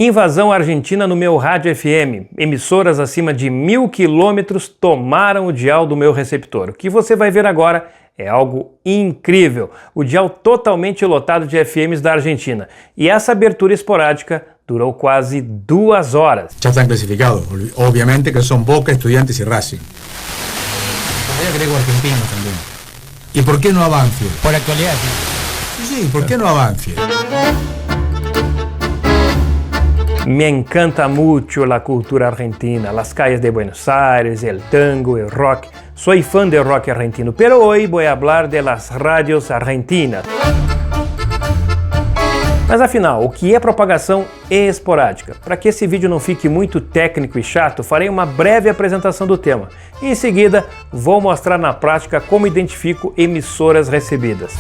Invasão argentina no meu rádio FM. Emissoras acima de 1000 quilômetros tomaram o dial do meu receptor. O que você vai ver agora é algo incrível. O dial totalmente lotado de FMs da Argentina. E essa abertura esporádica durou quase 2 horas. Ya están clasificados. Obviamente que son Boca, Estudiantes y Racing. Yo agrego Argentino también. ¿Y por qué no a Banfield? Por actualidad, Sí, ¿por qué no a Banfield? Me encanta mucho la cultura argentina, las calles de Buenos Aires, el tango, el rock. Soy fan del rock argentino, pero hoy voy a hablar de las radios argentinas. Mas afinal, o que é propagação esporádica? Para que esse vídeo não fique muito técnico e chato, farei uma breve apresentação do tema. E em seguida, vou mostrar na prática como identifico emissoras recebidas.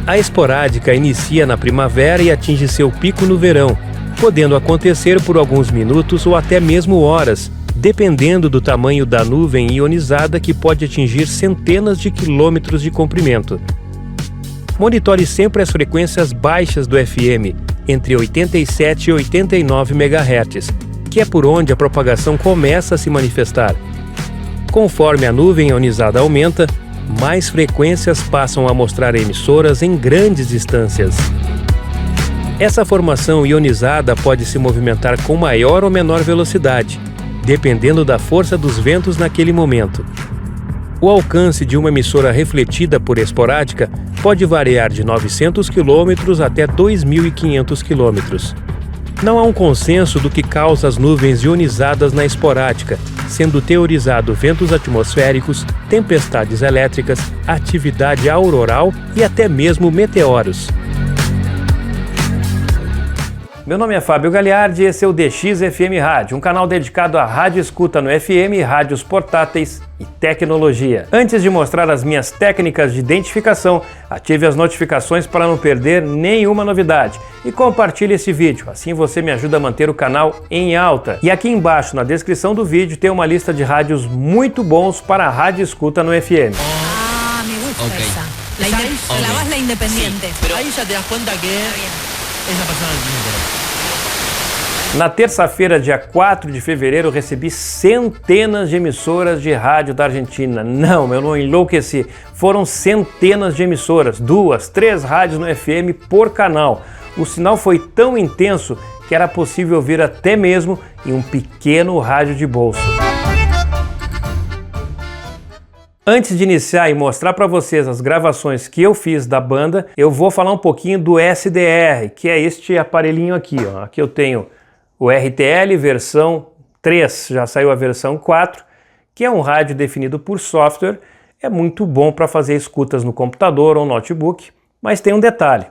A esporádica inicia na primavera e atinge seu pico no verão, podendo acontecer por alguns minutos ou até mesmo horas, dependendo do tamanho da nuvem ionizada que pode atingir centenas de quilômetros de comprimento. Monitore sempre as frequências baixas do FM, entre 87 e 89 MHz, que é por onde a propagação começa a se manifestar. Conforme a nuvem ionizada aumenta, mais frequências passam a mostrar emissoras em grandes distâncias. Essa formação ionizada pode se movimentar com maior ou menor velocidade, dependendo da força dos ventos naquele momento. O alcance de uma emissora refletida por esporádica pode variar de 900 km até 2.500 km. Não há um consenso do que causa as nuvens ionizadas na esporádica, sendo teorizado ventos atmosféricos, tempestades elétricas, atividade auroral e até mesmo meteoros. Meu nome é Fábio Gagliardi e esse é o DXFM Rádio, um canal dedicado à rádio escuta no FM, rádios portáteis e tecnologia. Antes de mostrar as minhas técnicas de identificação, ative as notificações para não perder nenhuma novidade e compartilhe esse vídeo, assim você me ajuda a manter o canal em alta. E aqui embaixo na descrição do vídeo tem uma lista de rádios muito bons para a rádio escuta no FM. Ah, me gusta esa. La voz la independiente. Sí, pero ahí ya te das cuenta que esa persona no tiene interés. Na terça-feira, dia 4 de fevereiro, recebi centenas de emissoras de rádio da Argentina. Não, eu não enlouqueci. Foram centenas de emissoras, 2, 3 rádios no FM por canal. O sinal foi tão intenso que era possível ouvir até mesmo em um pequeno rádio de bolso. Antes de iniciar e mostrar para vocês as gravações que eu fiz da banda, eu vou falar um pouquinho do SDR, que é este aparelhinho aqui, ó. Aqui eu tenho o RTL versão 3, já saiu a versão 4, que é um rádio definido por software, é muito bom para fazer escutas no computador ou notebook, mas tem um detalhe.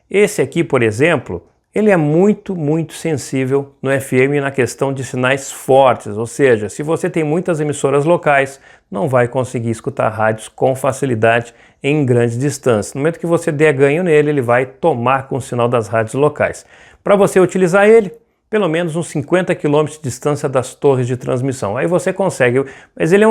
Esse aqui, por exemplo, ele é muito sensível no FM na questão de sinais fortes, ou seja, se você tem muitas emissoras locais, não vai conseguir escutar rádios com facilidade em grandes distâncias. No momento que você der ganho nele, ele vai tomar com o sinal das rádios locais. Para você utilizar ele, pelo menos uns 50 km de distância das torres de transmissão. Aí você consegue, mas ele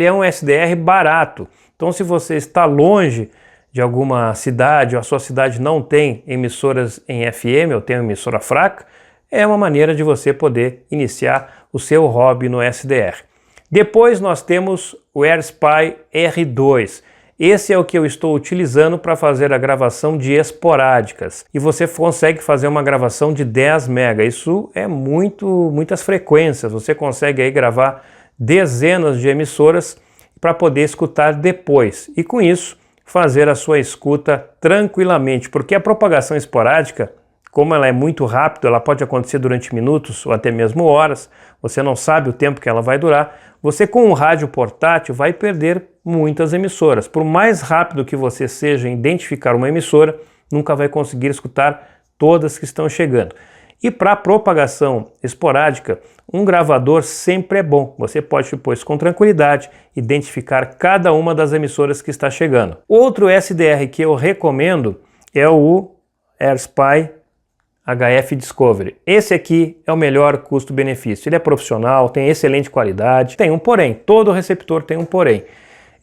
é um SDR barato. Então se você está longe de alguma cidade ou a sua cidade não tem emissoras em FM ou tem uma emissora fraca, é uma maneira de você poder iniciar o seu hobby no SDR. Depois nós temos o AirSpy R2. Esse é o que eu estou utilizando para fazer a gravação de esporádicas. E você consegue fazer uma gravação de 10 MB. Isso é muitas frequências. Você consegue aí gravar dezenas de emissoras para poder escutar depois. E com isso, fazer a sua escuta tranquilamente. Porque a propagação esporádica, como ela é muito rápida, ela pode acontecer durante minutos ou até mesmo horas. Você não sabe o tempo que ela vai durar. Você com um rádio portátil vai perder muitas emissoras. Por mais rápido que você seja em identificar uma emissora, nunca vai conseguir escutar todas que estão chegando. E para propagação esporádica, um gravador sempre é bom. Você pode depois com tranquilidade identificar cada uma das emissoras que está chegando. Outro SDR que eu recomendo é o AirSpy HF Discovery. Esse aqui é o melhor custo-benefício. Ele é profissional, tem excelente qualidade, tem um porém. Todo receptor tem um porém.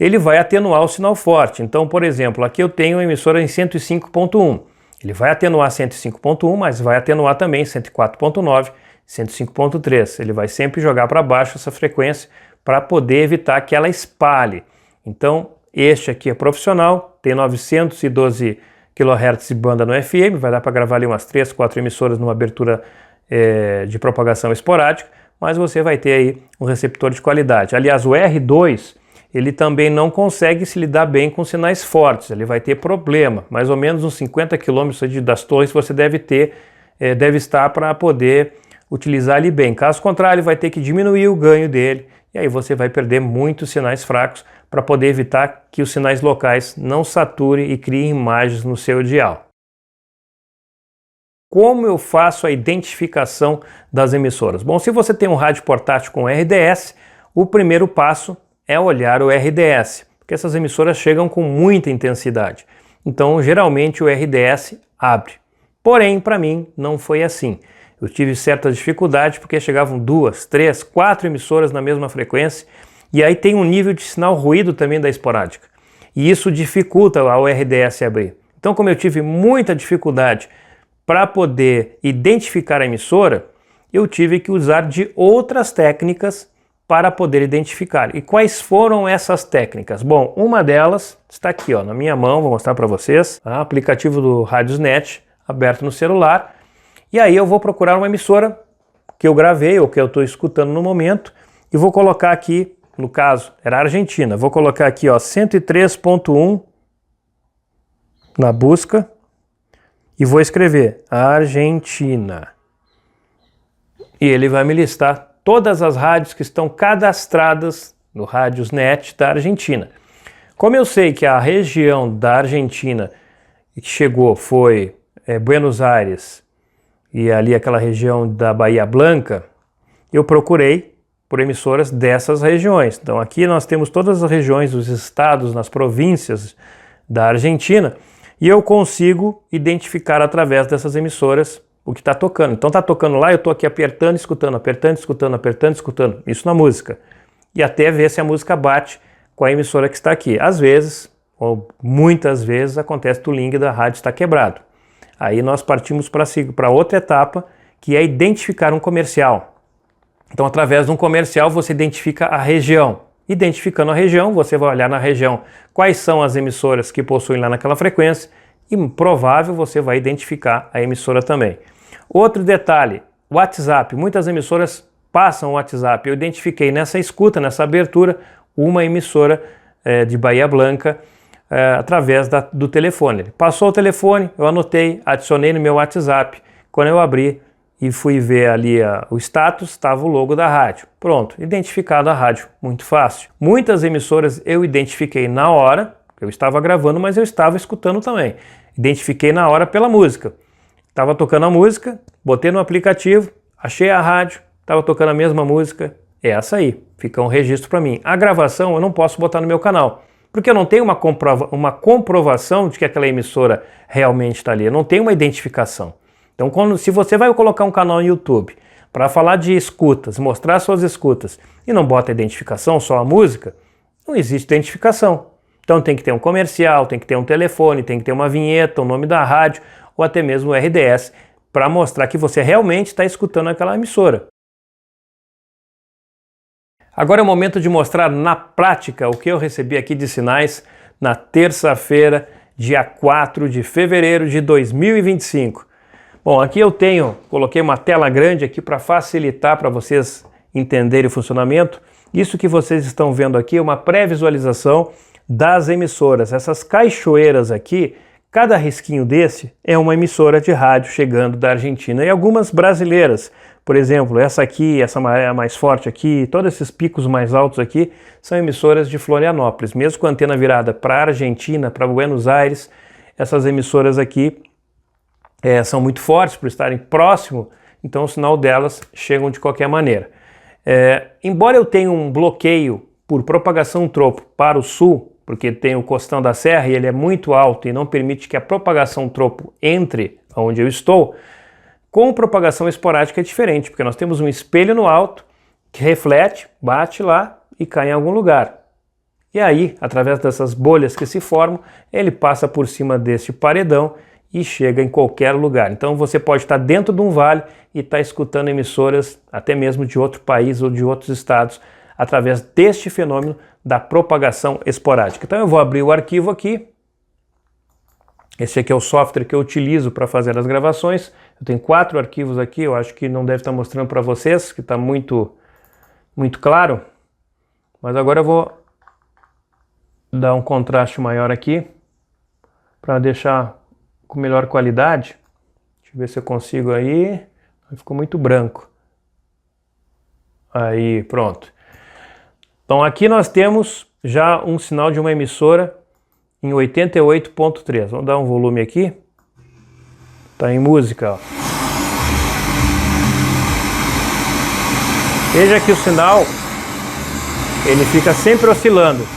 ele vai atenuar o sinal forte. Então, por exemplo, aqui eu tenho uma emissora em 105.1. Ele vai atenuar 105.1, mas vai atenuar também 104.9, 105.3. Ele vai sempre jogar para baixo essa frequência para poder evitar que ela espalhe. Então, este aqui é profissional, tem 912 kHz de banda no FM, vai dar para gravar ali umas 3, 4 emissoras numa abertura de propagação esporádica, mas você vai ter aí um receptor de qualidade. Aliás, o R2, ele também não consegue se lidar bem com sinais fortes, ele vai ter problema, mais ou menos uns 50 km das torres você deve estar para poder utilizar ele bem. Caso contrário, ele vai ter que diminuir o ganho dele, e aí você vai perder muitos sinais fracos para poder evitar que os sinais locais não saturem e criem imagens no seu dial. Como eu faço a identificação das emissoras? Bom, se você tem um rádio portátil com RDS, o primeiro passo é olhar o RDS, porque essas emissoras chegam com muita intensidade. Então, geralmente o RDS abre. Porém, para mim, não foi assim. Eu tive certa dificuldade porque chegavam 2, 3, 4 emissoras na mesma frequência, e aí tem um nível de sinal ruído também da esporádica. E isso dificulta o RDS abrir. Então, como eu tive muita dificuldade para poder identificar a emissora, eu tive que usar de outras técnicas para poder identificar. E quais foram essas técnicas? Bom, uma delas está aqui ó, na minha mão, vou mostrar para vocês, o aplicativo do Radiosnet aberto no celular, e aí eu vou procurar uma emissora que eu gravei ou que eu estou escutando no momento e vou colocar aqui, no caso, era a Argentina, vou colocar aqui ó, 103.1 na busca e vou escrever Argentina. E ele vai me listar todas as rádios que estão cadastradas no Radiosnet da Argentina. Como eu sei que a região da Argentina que chegou foi Buenos Aires e ali aquela região da Bahia Blanca, eu procurei por emissoras dessas regiões. Então aqui nós temos todas as regiões dos estados, nas províncias da Argentina, e eu consigo identificar através dessas emissoras o que está tocando. Então está tocando lá, eu estou aqui apertando, escutando, apertando, escutando, apertando, escutando. Isso na música. E até ver se a música bate com a emissora que está aqui. Às vezes, ou muitas vezes, acontece que o link da rádio está quebrado. Aí nós partimos para outra etapa, que é identificar um comercial. Então através de um comercial você identifica a região. Identificando a região, você vai olhar na região quais são as emissoras que possuem lá naquela frequência e provável você vai identificar a emissora também. Outro detalhe, WhatsApp. Muitas emissoras passam o WhatsApp. Eu identifiquei nessa escuta, nessa abertura, uma emissora de Bahia Blanca através do telefone. Ele passou o telefone, eu anotei, adicionei no meu WhatsApp. Quando eu abri e fui ver ali o status, estava o logo da rádio. Pronto, identificado a rádio, muito fácil. Muitas emissoras eu identifiquei na hora, eu estava gravando, mas eu estava escutando também. Identifiquei na hora pela música. Estava tocando a música, botei no aplicativo, achei a rádio, estava tocando a mesma música, é essa aí, fica um registro para mim. A gravação eu não posso botar no meu canal, porque eu não tenho uma comprovação de que aquela emissora realmente está ali, eu não tenho uma identificação. Então, se você vai colocar um canal no YouTube para falar de escutas, mostrar suas escutas e não bota identificação, só a música, não existe identificação. Então tem que ter um comercial, tem que ter um telefone, tem que ter uma vinheta, o nome da rádio ou até mesmo o RDS para mostrar que você realmente está escutando aquela emissora. Agora é o momento de mostrar na prática o que eu recebi aqui de sinais na terça-feira, dia 4 de fevereiro de 2025. Bom, aqui eu coloquei uma tela grande aqui para facilitar para vocês entenderem o funcionamento. Isso que vocês estão vendo aqui é uma pré-visualização das emissoras. Essas caixoeiras aqui, cada risquinho desse é uma emissora de rádio chegando da Argentina e algumas brasileiras. Por exemplo, essa aqui, essa maré mais forte aqui, todos esses picos mais altos aqui são emissoras de Florianópolis. Mesmo com a antena virada para a Argentina, para Buenos Aires, essas emissoras aqui são muito fortes por estarem próximo, então o sinal delas chegam de qualquer maneira. Embora eu tenha um bloqueio por propagação tropo para o sul, porque tem o costão da serra e ele é muito alto e não permite que a propagação tropo entre onde eu estou, com propagação esporádica é diferente, porque nós temos um espelho no alto que reflete, bate lá e cai em algum lugar. E aí, através dessas bolhas que se formam, ele passa por cima deste paredão e chega em qualquer lugar. Então você pode estar dentro de um vale e estar escutando emissoras até mesmo de outro país ou de outros estados através deste fenômeno da propagação esporádica. Então eu vou abrir o arquivo aqui. Esse aqui é o software que eu utilizo para fazer as gravações. Eu tenho 4 arquivos aqui, eu acho que não deve estar mostrando para vocês, que está muito claro. Mas agora eu vou dar um contraste maior aqui para deixar com melhor qualidade. Deixa eu ver se eu consigo aí. Ficou muito branco. Aí, pronto. Então aqui nós temos já um sinal de uma emissora em 88.3. Vamos dar um volume aqui. Tá em música, ó. Veja que o sinal ele fica sempre oscilando.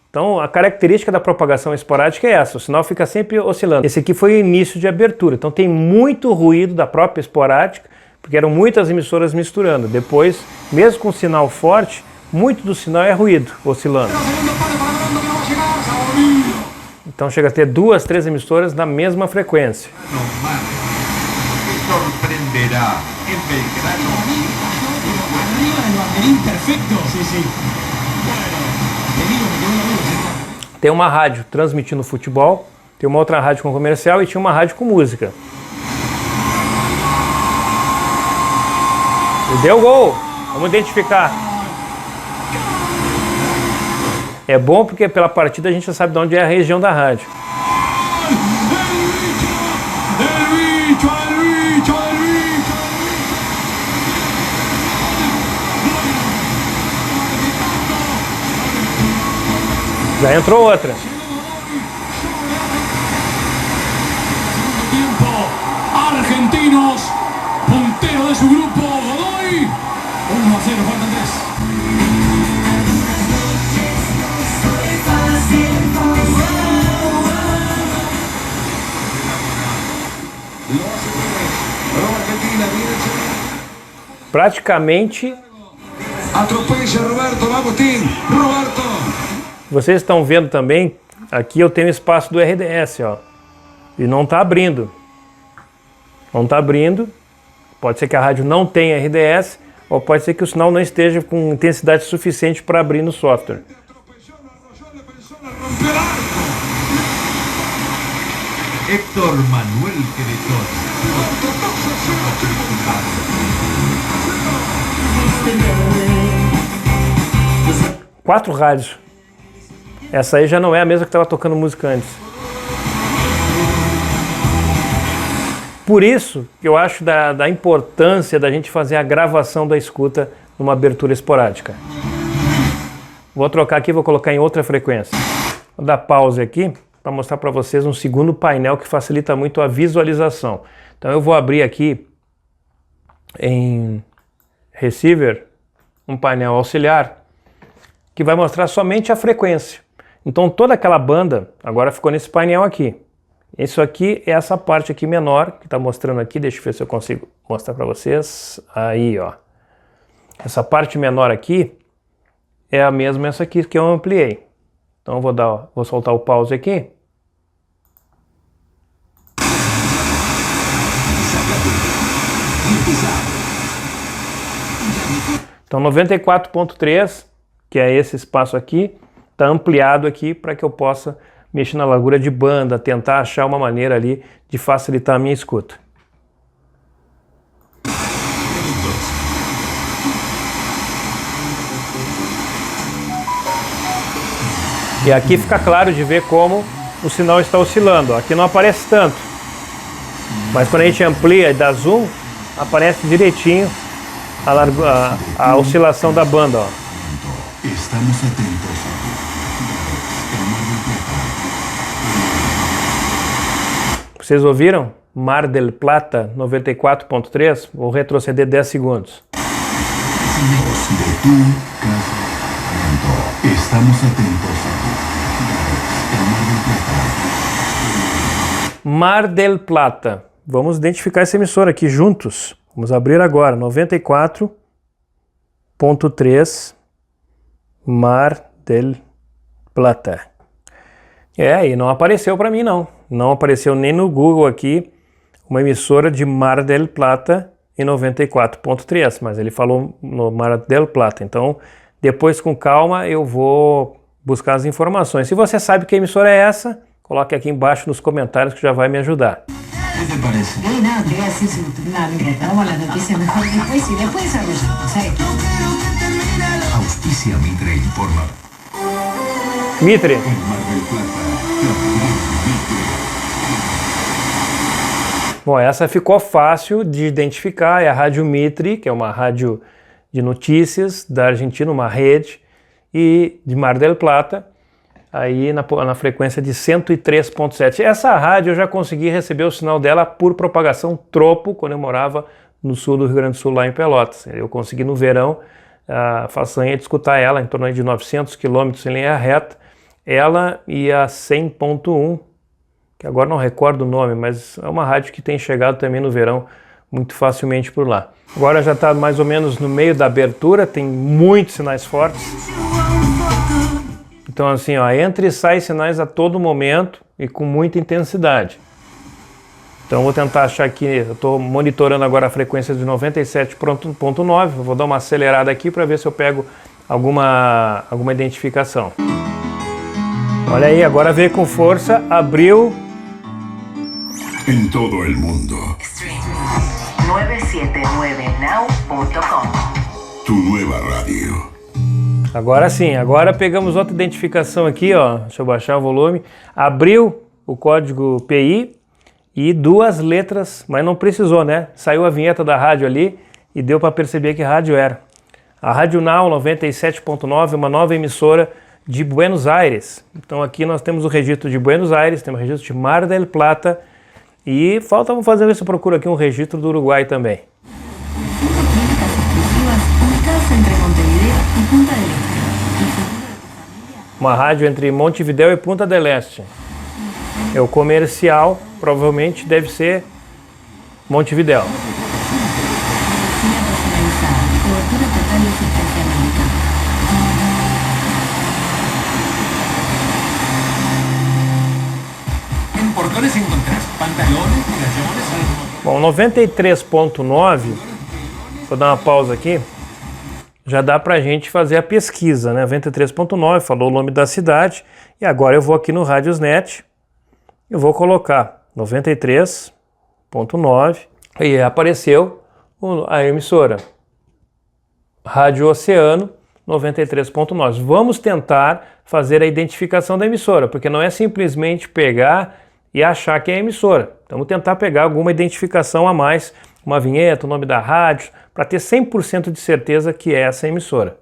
Então a característica da propagação esporádica é essa, o sinal fica sempre oscilando. Esse aqui foi o início de abertura, então tem muito ruído da própria esporádica, porque eram muitas emissoras misturando. Depois, mesmo com sinal forte, muito do sinal é ruído, oscilando. Então chega a ter 2, 3 emissoras na mesma frequência. Tem uma rádio transmitindo futebol, tem uma outra rádio com comercial e tinha uma rádio com música. E deu gol! Vamos identificar. É bom porque pela partida a gente já sabe de onde é a região da rádio. Já entrou outra. Argentinos, puntero de su grupo, Godoy. 1-0, faltan 3. Praticamente. Atropella Roberto, vai Agustín, Roberto. Vocês estão vendo também, aqui eu tenho espaço do RDS, ó. E não está abrindo. Não está abrindo. Pode ser que a rádio não tenha RDS, ou pode ser que o sinal não esteja com intensidade suficiente para abrir no software. Héctor Manuel Queretón. 4 rádios. Essa aí já não é a mesma que estava tocando música antes. Por isso que eu acho da importância da gente fazer a gravação da escuta numa abertura esporádica. Vou trocar aqui, vou colocar em outra frequência. Vou dar pause aqui para mostrar para vocês um segundo painel que facilita muito a visualização. Então eu vou abrir aqui em receiver um painel auxiliar que vai mostrar somente a frequência. Então toda aquela banda agora ficou nesse painel aqui. Isso aqui é essa parte aqui menor que está mostrando aqui. Deixa eu ver se eu consigo mostrar para vocês. Aí, ó. Essa parte menor aqui é a mesma essa aqui que eu ampliei. Então vou soltar o pause aqui. Então 94.3, que é esse espaço aqui, está ampliado aqui para que eu possa mexer na largura de banda, tentar achar uma maneira ali de facilitar a minha escuta. E aqui fica claro de ver como o sinal está oscilando. Aqui não aparece tanto, mas quando a gente amplia e dá zoom, aparece direitinho a oscilação da banda, ó. Estamos atentos. Vocês ouviram? Mar del Plata 94.3. Vou retroceder 10 segundos. Estamos atentos. Mar del Plata. Vamos identificar essa emissora aqui juntos. Vamos abrir agora. 94.3 Mar del Plata. E não apareceu para mim não. Não apareceu nem no Google aqui uma emissora de Mar del Plata em 94.3, mas ele falou no Mar del Plata. Então, depois com calma eu vou buscar as informações. Se você sabe que emissora é essa, coloque aqui embaixo nos comentários que já vai me ajudar. ¿Qué te parece? Nada, te voy a decir nada, mira, vamos a las noticias mejor después y después desarrollamos, ¿sabes? Auspicia Mitre informa. Mitre. En Mar del Plata, también Mitre. Bom, essa ficou fácil de identificar, é a Rádio Mitre, que é uma rádio de notícias da Argentina, uma rede, e de Mar del Plata, aí na frequência de 103.7. Essa rádio eu já consegui receber o sinal dela por propagação tropo, quando eu morava no sul do Rio Grande do Sul, lá em Pelotas. Eu consegui no verão a façanha de escutar ela, em torno de 900 km em linha reta, ela e a 100.1, que agora não recordo o nome, mas é uma rádio que tem chegado também no verão muito facilmente por lá. Agora já está mais ou menos no meio da abertura, tem muitos sinais fortes. Então assim, ó, entra e sai sinais a todo momento e com muita intensidade. Então vou tentar achar aqui, eu estou monitorando agora a frequência de 97.9, vou dar uma acelerada aqui para ver se eu pego alguma identificação. Olha aí, agora veio com força, abriu. En todo el mundo, 979now.com. tu nueva radio. Agora sim, agora pegamos outra identificação aqui, ó. Deixa eu baixar o volume. Abriu o código PI e duas letras, mas não precisou, né? Saiu a vinheta da rádio ali e deu para perceber que rádio era. A Rádio Now 97.9 é uma nova emissora de Buenos Aires. Então aqui nós temos o registro de Buenos Aires, temos o registro de Mar del Plata e falta, vamos fazer, ver se eu procuro aqui um registro do Uruguai também. Uma rádio entre Montevidéu e Punta del Este. É o comercial, provavelmente deve ser Montevidéu. En Portones encontrás pantalones, medallones, Bom, 93.9, vou dar uma pausa aqui, já dá pra gente fazer a pesquisa, né? 93.9, falou o nome da cidade, e agora eu vou aqui no Radiosnet, eu vou colocar 93.9, e apareceu a emissora Rádio Oceano 93.9. Vamos tentar fazer a identificação da emissora, porque não é simplesmente pegar e achar que é a emissora. Vamos tentar pegar alguma identificação a mais, uma vinheta, o nome da rádio, para ter 100% de certeza que é essa emissora.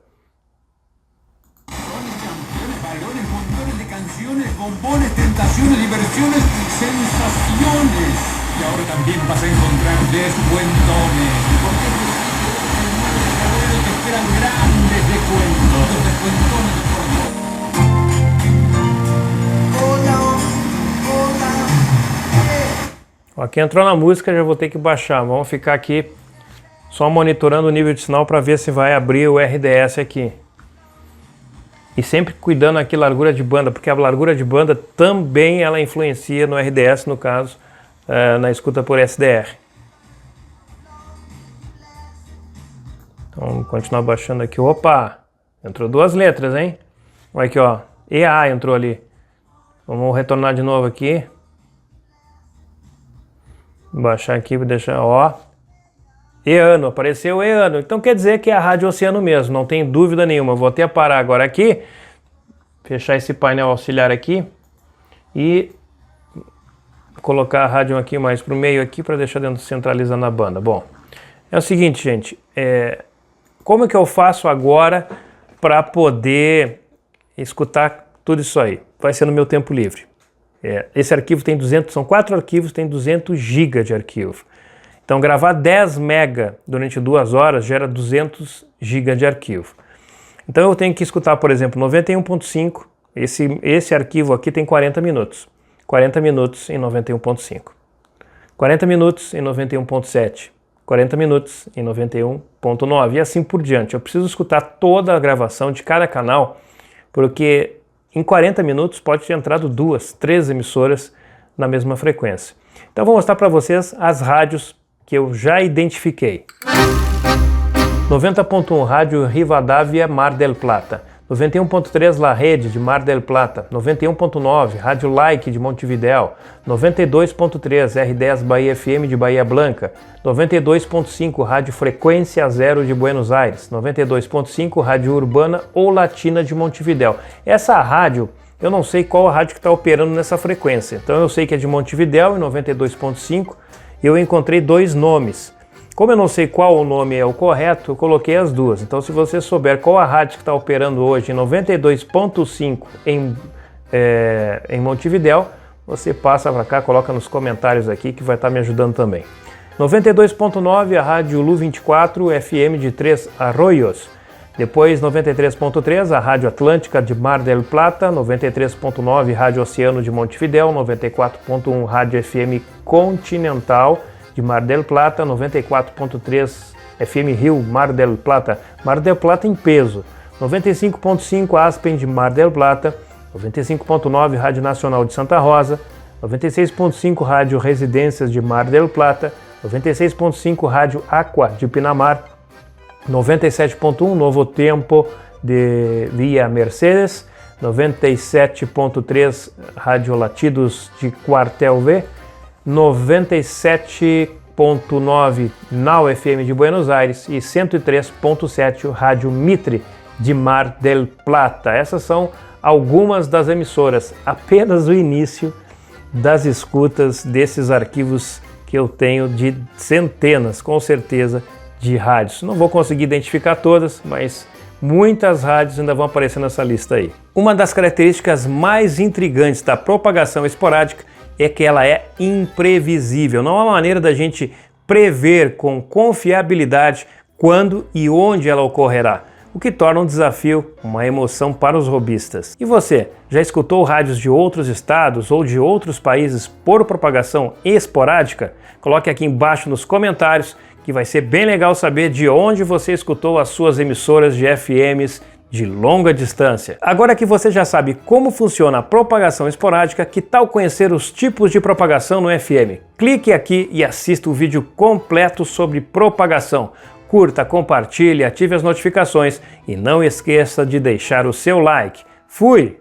balones, montones de canciones, bombones, tentaciones, diversiones, sensaciones. Y ahora también vas a encontrar descuentones. Porque te esperan grandes descuentos, los descuentones de Portones. Aqui entrou na música, já vou ter que baixar. Vamos ficar aqui só monitorando o nível de sinal para ver se vai abrir o RDS aqui. E sempre cuidando aqui largura de banda, porque a largura de banda também ela influencia no RDS, no caso, na escuta por SDR. Então vamos continuar baixando aqui. Opa! Entrou duas letras, hein? Olha aqui, ó. EA entrou ali. Vamos retornar de novo aqui. Baixar aqui para deixar, ó. EANO, apareceu EANO. Então quer dizer que é a Rádio Oceano mesmo, não tem dúvida nenhuma. Vou até parar agora aqui, fechar esse painel auxiliar aqui e colocar a rádio aqui mais para o meio aqui para deixar dentro centralizando a banda. Bom, é o seguinte, gente, como é que eu faço agora para poder escutar tudo isso aí? Vai ser no meu tempo livre. Esse arquivo tem 200, são 4 arquivos, tem 200 GB de arquivo. Então gravar 10 MB durante 2 horas gera 200 GB de arquivo. Então eu tenho que escutar, por exemplo, 91.5, esse arquivo aqui tem 40 minutos. 40 minutos em 91.5. 40 minutos em 91.7. 40 minutos em 91.9 e assim por diante. Eu preciso escutar toda a gravação de cada canal, porque Em 40 minutos pode ter entrado 2, 3 emissoras na mesma frequência. Então vou mostrar para vocês as rádios que eu já identifiquei. 90.1 Rádio Rivadavia, Mar del Plata. 91.3 La Rede de Mar del Plata. 91.9 Rádio Like de Montevidéu. 92.3 R10 Bahia FM de Bahia Blanca. 92.5 Rádio Frequência Zero de Buenos Aires. 92.5 Rádio Urbana ou Latina de Montevidéu. Essa rádio, eu não sei qual a rádio que está operando nessa frequência. Então eu sei que é de Montevidéu, em 92.5. Eu encontrei 2 nomes. Como eu não sei qual o nome é o correto, eu coloquei as 2. Então, se você souber qual a rádio que está operando hoje em 92.5 em Montevidéu, você passa para cá, coloca nos comentários aqui que vai estar me ajudando também. 92.9 a Rádio Lu 24 FM de Três Arroios. Depois 93.3 a Rádio Atlântica de Mar del Plata. 93.9 Rádio Oceano de Montevidéu. 94.1 Rádio FM Continental de Mar del Plata, 94.3 FM Rio, Mar del Plata em peso, 95.5 Aspen de Mar del Plata, 95.9 Rádio Nacional de Santa Rosa, 96.5 Rádio Residências de Mar del Plata, 96.5 Rádio Aqua de Pinamar, 97.1 Novo Tempo de Via Mercedes, 97.3 Rádio Latidos de Quartel V, 97.9 Nau FM de Buenos Aires e 103.7 Rádio Mitre de Mar del Plata. Essas são algumas das emissoras, apenas o início das escutas desses arquivos que eu tenho de centenas, com certeza, de rádios. Não vou conseguir identificar todas, mas muitas rádios ainda vão aparecer nessa lista aí. Uma das características mais intrigantes da propagação esporádica é que ela é imprevisível. Não há maneira da gente prever com confiabilidade quando e onde ela ocorrerá, o que torna um desafio, uma emoção para os robistas. E você, já escutou rádios de outros estados ou de outros países por propagação esporádica? Coloque aqui embaixo nos comentários que vai ser bem legal saber de onde você escutou as suas emissoras de FMs de longa distância. Agora que você já sabe como funciona a propagação esporádica, que tal conhecer os tipos de propagação no FM? Clique aqui e assista o vídeo completo sobre propagação. Curta, compartilhe, ative as notificações e não esqueça de deixar o seu like. Fui!